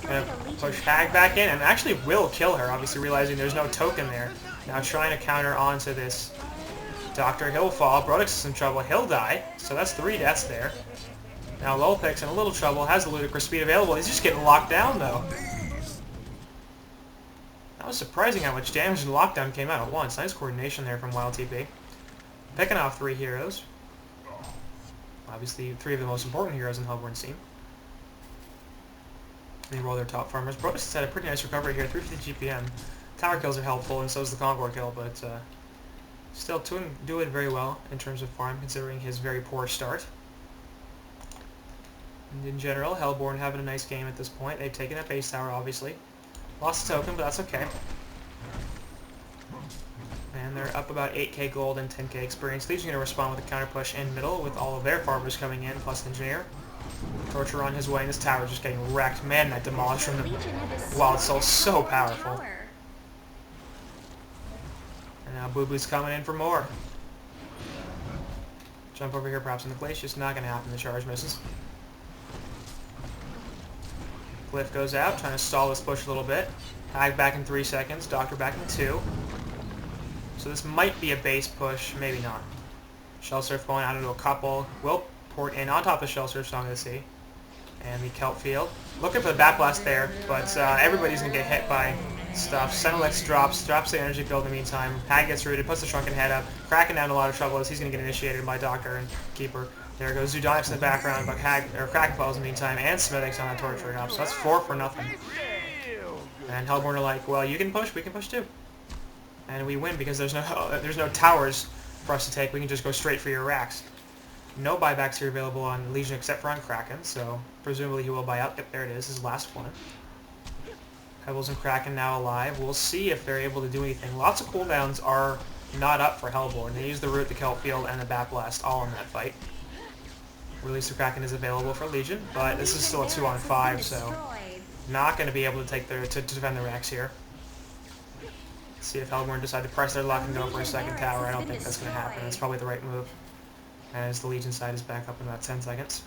Gonna push Hag back in and actually will kill her, obviously realizing there's no token there. Now trying to counter onto this Doctor. He'll fall. Brodix is in trouble. He'll die. So that's 3 deaths there. Now Lulpix in a little trouble. Has the Ludicrous Speed available. He's just getting locked down though. That was surprising how much damage and lockdown came out at once. Nice coordination there from YLTP. Picking off 3 heroes. Obviously 3 of the most important heroes in Hellborn's team. They roll their top farmers. Brodix has had a pretty nice recovery here. 350 GPM. Tower kills are helpful, and so is the Congar kill, but still doing very well in terms of farm, considering his very poor start. And in general, Hellborn having a nice game at this point. They've taken that base tower, obviously. Lost a token, but that's okay. And they're up about 8k gold and 10k experience. Legion going to respond with a counter push in middle with all of their farmers coming in, plus Engineer. Torture on his way, and this tower just getting wrecked. Man, that demolished from the Wild Soul, so powerful. And now Boo Boo's coming in for more. Jump over here perhaps in the Glacius. Not going to happen. The charge misses. Glyph goes out, trying to stall this push a little bit. Hag back in 3 seconds. Doctor back in 2. So this might be a base push. Maybe not. Shell Surf going out into a couple. Will port in on top of Shell Surf, so I'm going to see. And the Kelp Field. Looking for the Bat Blast there, but everybody's going to get hit by stuff. Senelex drops the energy field in the meantime. Hag gets rooted, puts the Shrunken Head up. Kraken down a lot of trouble as he's going to get initiated by Doctor and Keeper. There goes Zudonix in the background, but Kraken falls in the meantime, and Smithix on that Torture up. So that's 4 for nothing. And Hellborn are like, well, you can push, we can push too. And we win because there's no towers for us to take. We can just go straight for your racks. No buybacks here available on Legion except for on Kraken, so presumably he will buy out. Yep, there it is, his last one. Pebbles and Kraken now alive. We'll see if they're able to do anything. Lots of cooldowns are not up for Hellborn. They use the Root, the Kelp Field, and the Bat Blast all in that fight. Release the Kraken is available for Legion, but this is still a 2-on-5, so not going to be able to take to defend the racks here. Let's see if Hellborn decide to press their luck and go for a second tower. I don't think that's going to happen. That's probably the right move, as the Legion side is back up in about 10 seconds.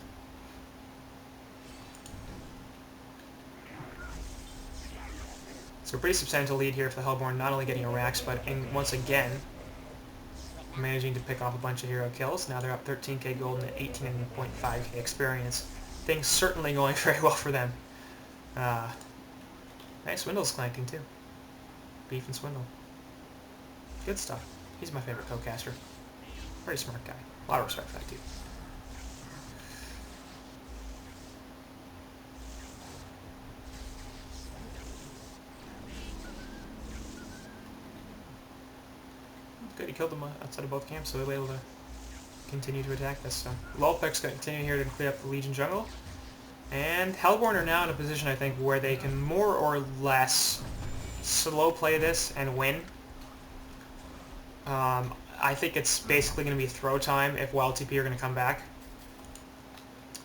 So a pretty substantial lead here for the Hellborn, not only getting a Rax, but once again managing to pick off a bunch of hero kills. Now they're up 13k gold and 18.5k experience. Things certainly going very well for them. Nice Swindle's clanking too. Beef and Swindle. Good stuff. He's my favorite co-caster. Very smart guy. A lot of respect for that dude. Good, he killed them outside of both camps, so they were able to continue to attack this. So Lulpec's going to continue here to clear up the Legion jungle. And Hellborn are now in a position, I think, where they can more or less slow play this and win. I think it's basically going to be throw time if YLTP are going to come back.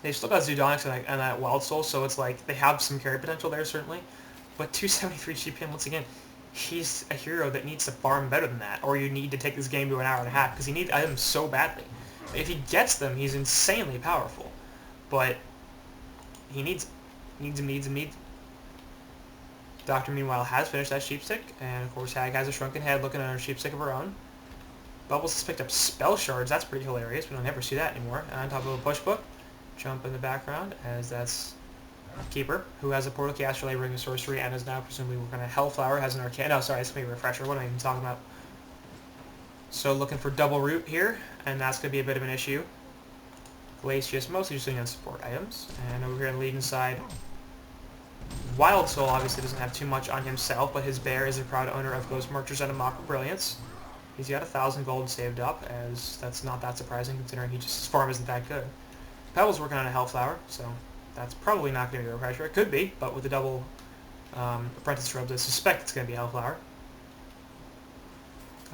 They've still got Zudonix and that Wild Soul, so it's like they have some carry potential there, certainly. But 273 GPM, once again, he's a hero that needs to farm better than that, or you need to take this game to an hour and a half, because he needs items so badly. If he gets them, he's insanely powerful. But he needs them. Doctor, meanwhile, has finished that Sheepstick, and of course Hag has a Shrunken Head looking at her Sheepstick of her own. Bubbles has picked up Spell Shards. That's pretty hilarious. We don't ever see that anymore. And on top of a Push Book. Jump in the background, as that's Keeper, who has a Portal Key, Astral Laboring, a Sorcery, and is now presumably working on Hellflower, has an Arcane. No, sorry, it's going to be a Refresher. What am I even talking about? So looking for Double Root here, and that's going to be a bit of an issue. Glacius mostly just doing on support items. And over here on the Legion side, Wild Soul obviously doesn't have too much on himself, but his bear is a proud owner of Ghost Marchers and a Mock of Brilliance. He's got 1,000 gold saved up, as that's not that surprising considering his farm isn't that good. Pebble's working on a Hellflower, so that's probably not going to be a Refresher. It could be, but with the double Apprentice Robes, I suspect it's going to be a Hellflower.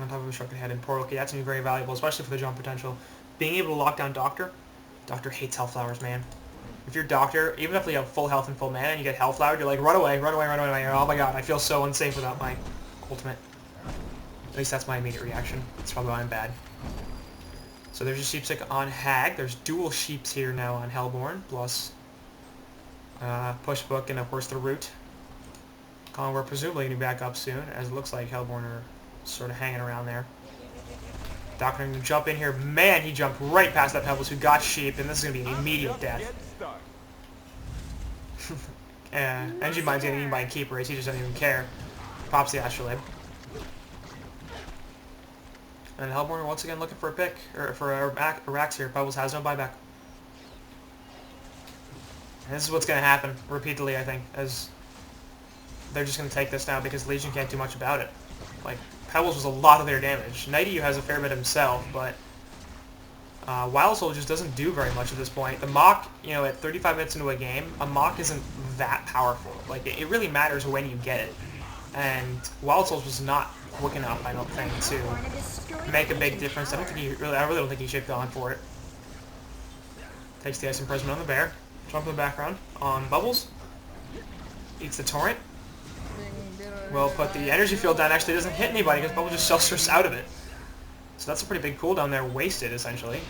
On top of a Shrunken Head and Portal Key, that's going to be very valuable, especially for the jump potential. Being able to lock down Doctor. Doctor hates Hellflowers, man. If you're Doctor, even if you have full health and full mana and you get Hellflowered, you're like, run away, run away, run away. Oh my god, I feel so unsafe without my ultimate. At least that's my immediate reaction. That's probably why I'm bad. So there's a Sheepstick on Hag. There's dual Sheeps here now on Hellborn, plus Push Book and of course the Root. We're presumably going to be back up soon, as it looks like Hellborn are sort of hanging around there. Doctor going to jump in here. Man, he jumped right past that Pebbles who got Sheep, and this is going to be an immediate death. Energy Mind's getting eaten by a Keeper, as he just doesn't even care. Pops the Astrolabe. And Hellborn are once again looking for a pick, or for a Rax here. Pebbles has no buyback. And this is what's going to happen repeatedly, I think, as they're just going to take this now because Legion can't do much about it. Like, Pebbles was a lot of their damage. Nighty has a fair bit himself, but Wild Soul just doesn't do very much at this point. The Mock, you know, at 35 minutes into a game, a Mock isn't that powerful. Like, it really matters when you get it. And Wild Soul's was not quick enough, I don't think, to make a big difference. I really don't think he should have gone for it. Takes the Ice Imprisonment on the bear. Jump in the background on Bubbles. Eats the Torrent. Well, but the energy field down actually doesn't hit anybody because Bubbles just self-sourced out of it. So that's a pretty big cooldown there, wasted, essentially.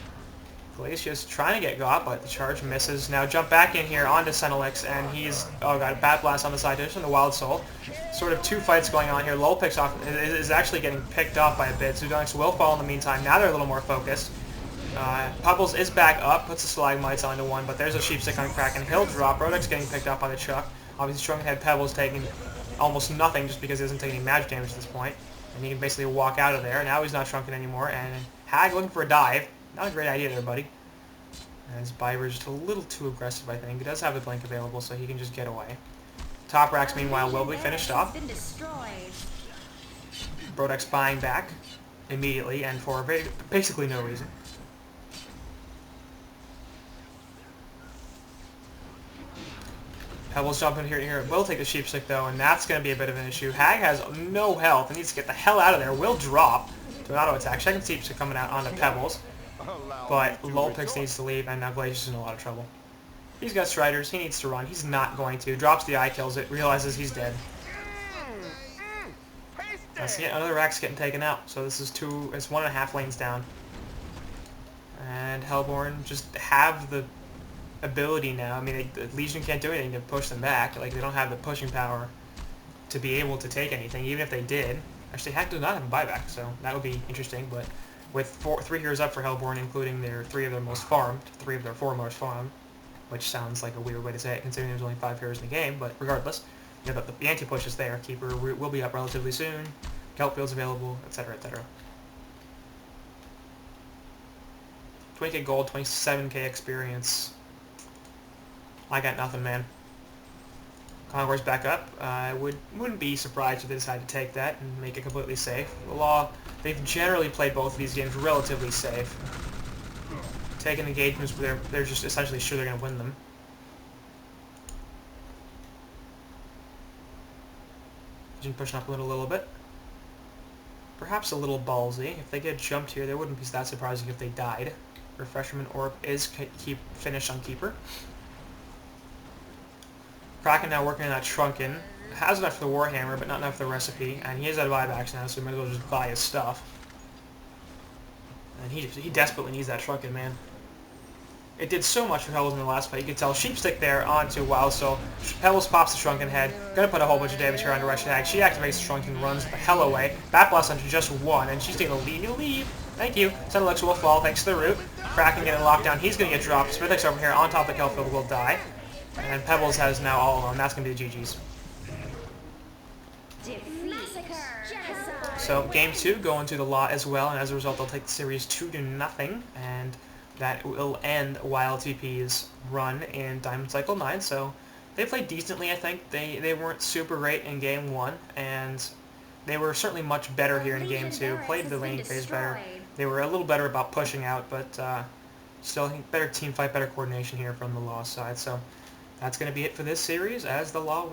Glacius trying to get got, but the charge misses. Now jump back in here onto Senelix, and he's, oh god, a Bat Blast on the side dish and the Wild Soul. Sort of two fights going on here. Lulpec's off, is actually getting picked off by a bit. Zudonix will fall in the meantime. Now they're a little more focused. Pebbles is back up, puts the Stalagmites onto one, but there's a Sheepstick on Kraken. He'll drop. Rodek's getting picked up by the Chuck. Obviously, Shrunken Head Pebbles taking almost nothing just because he doesn't take any magic damage at this point. And he can basically walk out of there. Now he's not Shrunken anymore, and Hag looking for a dive. Not a great idea there, buddy. As Biber's just a little too aggressive, I think. He does have the blink available, so he can just get away. Top Rax, meanwhile, will be finished off. Brodek's buying back immediately, and for basically no reason. Pebbles jumping here. Will take the Sheepstick, though, and that's going to be a bit of an issue. Hag has no health and needs to get the hell out of there. Will drop to an auto attack. Second Sheepstick coming out onto Pebbles. But Lulpix needs to leave, and now Glacius is in a lot of trouble. He's got Striders. He needs to run. He's not going to. Drops the eye, kills it, realizes he's dead. That's yet another Rax getting taken out. So this is it's 1.5 lanes down. And Hellborn just have the ability now. I mean, the Legion can't do anything to push them back. Like, they don't have the pushing power to be able to take anything, even if they did. Actually, Hack does not have a buyback, so that would be interesting, but with 3 heroes up for Hellborn, including three of their four most farmed, which sounds like a weird way to say it, considering there's only 5 heroes in the game, but regardless, you know, the anti-push is there. Keeper will be up relatively soon, Kelp Field's available, etc., etc. 20k gold, 27k experience. I got nothing, man. Conqueror's back up. I wouldn't be surprised if they decide to take that and make it completely safe. The Law, they've generally played both of these games relatively safe. Taking engagements where they're just essentially sure they're going to win them. Pushing up a little bit. Perhaps a little ballsy. If they get jumped here, they wouldn't be that surprising if they died. Refreshment Orb is finished on Keeper. Kraken now working on that Shrunken. Has enough for the Warhammer, but not enough for the recipe. And he is out of buybacks now, so he might as well just buy his stuff. And he desperately needs that Shrunken, man. It did so much for Pebbles in the last fight. You could tell Sheepstick there onto Wow, so Pebbles pops the Shrunken head. Gonna put a whole bunch of damage here on Wretched Hag. She activates the Shrunken, runs the hell away. Bat Blast onto just one, and she's taking a lead. You leave. Thank you. Sunelix will fall thanks to the root. Kraken getting locked down. He's gonna get dropped. Smithix over here on top of Kelfield will die. And Pebbles has now all alone. That's gonna be the GG's. So game 2 going to the Law as well, and as a result they'll take the series 2-0, and that will end YLTP's run in Diamond Cycle 9. So they played decently, I think. They weren't super great in game 1, and they were certainly much better here in game 2. Played the laning phase better. They were a little better about pushing out, but still I think better team fight, better coordination here from the Law side. So that's going to be it for this series as the Law wins.